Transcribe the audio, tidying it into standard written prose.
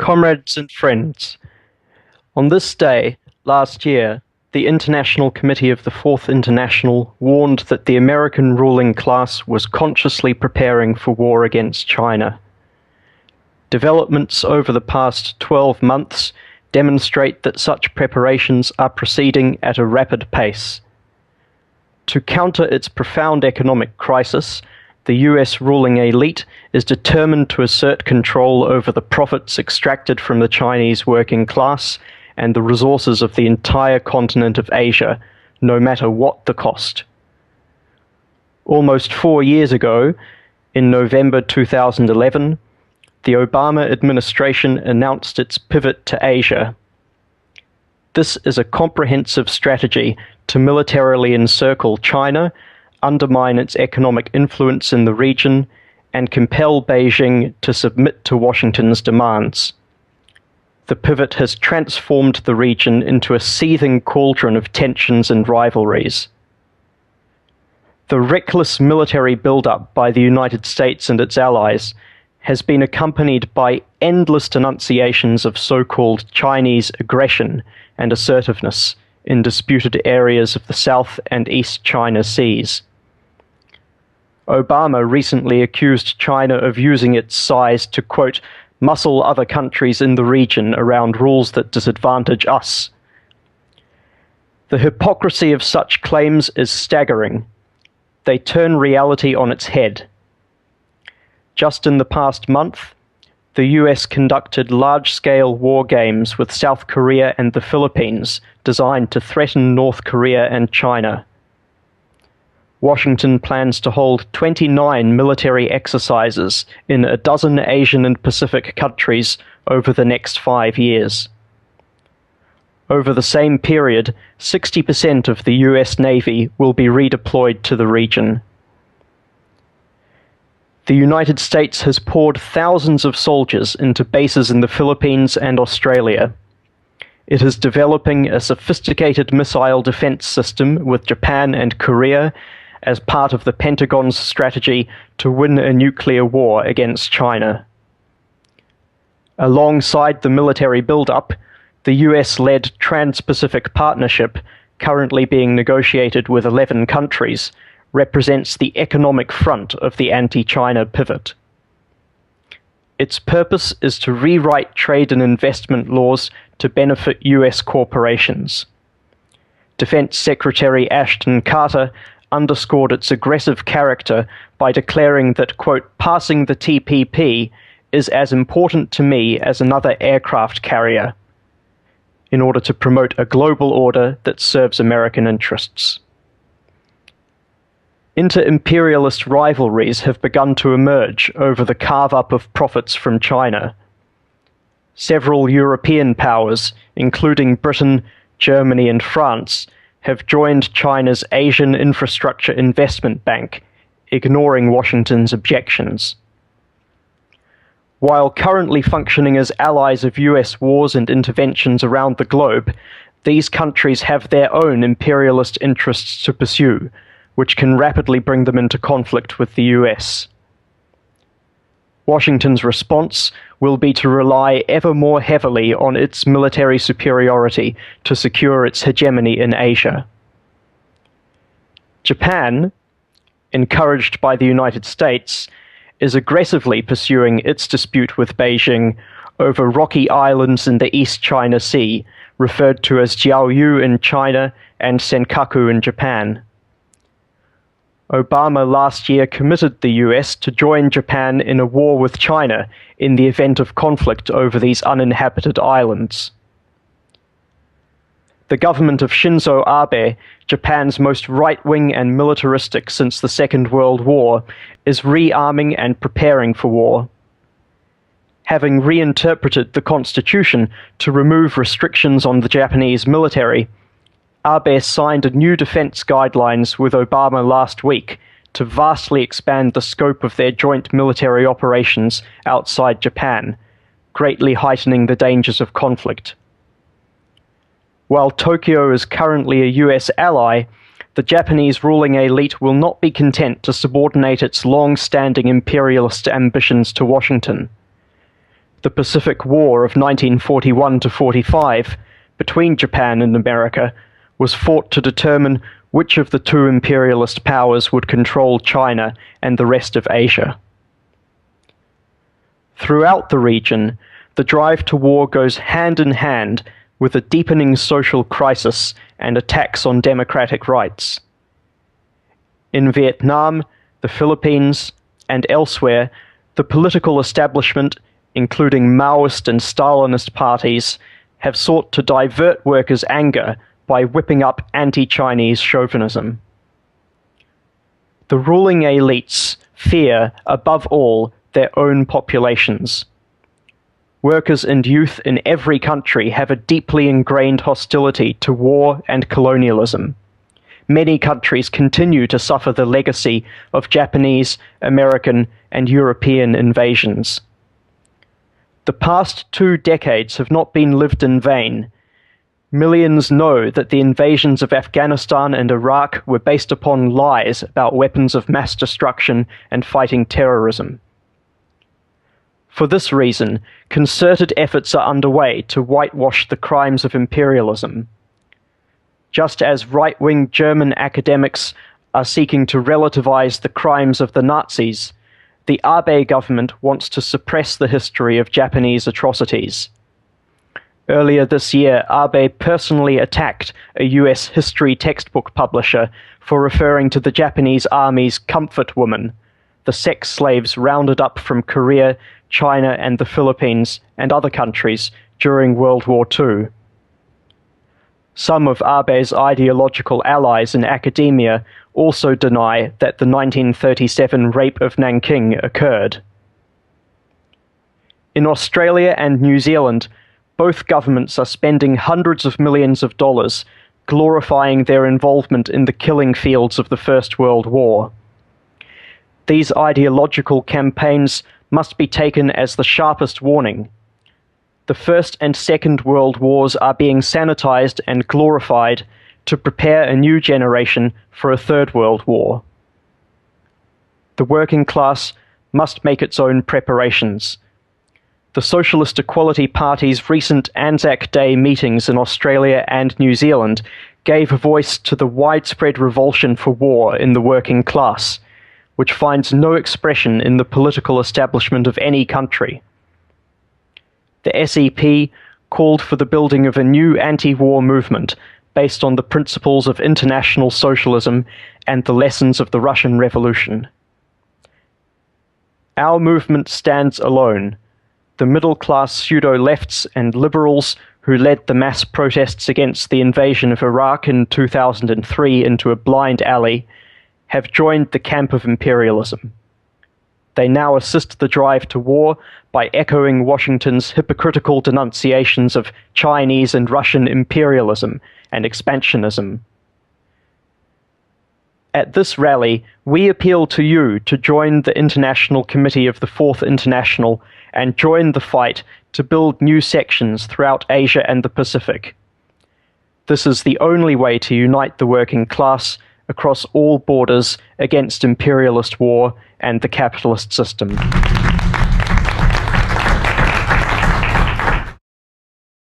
Comrades and friends, on this day, last year, the International Committee of the Fourth International warned that the American ruling class was consciously preparing for war against China. Developments over the past 12 months demonstrate that such preparations are proceeding at a rapid pace. To counter its profound economic crisis, the US ruling elite is determined to assert control over the profits extracted from the Chinese working class and the resources of the entire continent of Asia, no matter what the cost. Almost 4 years ago, in November 2011, the Obama administration announced its pivot to Asia. This is a comprehensive strategy to militarily encircle China, undermine its economic influence in the region, and compel Beijing to submit to Washington's demands. The pivot has transformed the region into a seething cauldron of tensions and rivalries. The reckless military buildup by the United States and its allies has been accompanied by endless denunciations of so-called Chinese aggression and assertiveness in disputed areas of the South and East China Seas. Obama recently accused China of using its size to, quote, muscle other countries in the region around rules that disadvantage us. The hypocrisy of such claims is staggering. They turn reality on its head. Just in the past month, the US conducted large-scale war games with South Korea and the Philippines designed to threaten North Korea and China. Washington plans to hold 29 military exercises in a dozen Asian and Pacific countries over the next 5 years. Over the same period, 60% of the US Navy will be redeployed to the region. The United States has poured thousands of soldiers into bases in the Philippines and Australia. It is developing a sophisticated missile defense system with Japan and Korea as part of the Pentagon's strategy to win a nuclear war against China. Alongside the military buildup, the US-led Trans-Pacific Partnership, currently being negotiated with 11 countries, represents the economic front of the anti-China pivot. Its purpose is to rewrite trade and investment laws to benefit US corporations. Defense Secretary Ashton Carter underscored its aggressive character by declaring that, quote, passing the TPP is as important to me as another aircraft carrier, in order to promote a global order that serves American interests. Inter-imperialist rivalries have begun to emerge over the carve-up of profits from China. Several European powers, including Britain, Germany, and France, have joined China's Asian Infrastructure Investment Bank, ignoring Washington's objections. While currently functioning as allies of US wars and interventions around the globe, these countries have their own imperialist interests to pursue, which can rapidly bring them into conflict with the US. Washington's response will be to rely ever more heavily on its military superiority to secure its hegemony in Asia. Japan, encouraged by the United States, is aggressively pursuing its dispute with Beijing over rocky islands in the East China Sea, referred to as Jiaoyu in China and Senkaku in Japan. Obama last year committed the US to join Japan in a war with China in the event of conflict over these uninhabited islands. The government of Shinzo Abe, Japan's most right-wing and militaristic since the Second World War, is rearming and preparing for war. Having reinterpreted the constitution to remove restrictions on the Japanese military, Abe signed new defense guidelines with Obama last week to vastly expand the scope of their joint military operations outside Japan, greatly heightening the dangers of conflict. While Tokyo is currently a US ally, the Japanese ruling elite will not be content to subordinate its long-standing imperialist ambitions to Washington. the Pacific War of 1941 to 45 between Japan and America was fought to determine which of the two imperialist powers would control China and the rest of Asia. Throughout the region, the drive to war goes hand in hand with a deepening social crisis and attacks on democratic rights. In Vietnam, the Philippines, and elsewhere, the political establishment, including Maoist and Stalinist parties, have sought to divert workers' anger by whipping up anti-Chinese chauvinism. The ruling elites fear, above all, their own populations. Workers and youth in every country have a deeply ingrained hostility to war and colonialism. Many countries continue to suffer the legacy of Japanese, American, and European invasions. The past 2 decades have not been lived in vain. Millions know that the invasions of Afghanistan and Iraq were based upon lies about weapons of mass destruction and fighting terrorism. For this reason, concerted efforts are underway to whitewash the crimes of imperialism. Just as right-wing German academics are seeking to relativize the crimes of the Nazis, the Abe government wants to suppress the history of Japanese atrocities. Earlier this year, Abe personally attacked a US history textbook publisher for referring to the Japanese army's comfort women, the sex slaves rounded up from Korea, China, and the Philippines, and other countries during World War II. Some of Abe's ideological allies in academia also deny that the 1937 rape of Nanking occurred. In Australia and New Zealand, both governments are spending hundreds of millions of dollars glorifying their involvement in the killing fields of the First World War. These ideological campaigns must be taken as the sharpest warning. The First and Second World Wars are being sanitized and glorified to prepare a new generation for a Third World War. The working class must make its own preparations. The Socialist Equality Party's recent Anzac Day meetings in Australia and New Zealand gave a voice to the widespread revulsion for war in the working class, which finds no expression in the political establishment of any country. The SEP called for the building of a new anti-war movement based on the principles of international socialism and the lessons of the Russian Revolution. Our movement stands alone. The middle-class pseudo-lefts and liberals who led the mass protests against the invasion of Iraq in 2003 into a blind alley have joined the camp of imperialism. They now assist the drive to war by echoing Washington's hypocritical denunciations of Chinese and Russian imperialism and expansionism. At this rally, we appeal to you to join the International Committee of the Fourth International and join the fight to build new sections throughout Asia and the Pacific. This is the only way to unite the working class across all borders against imperialist war and the capitalist system.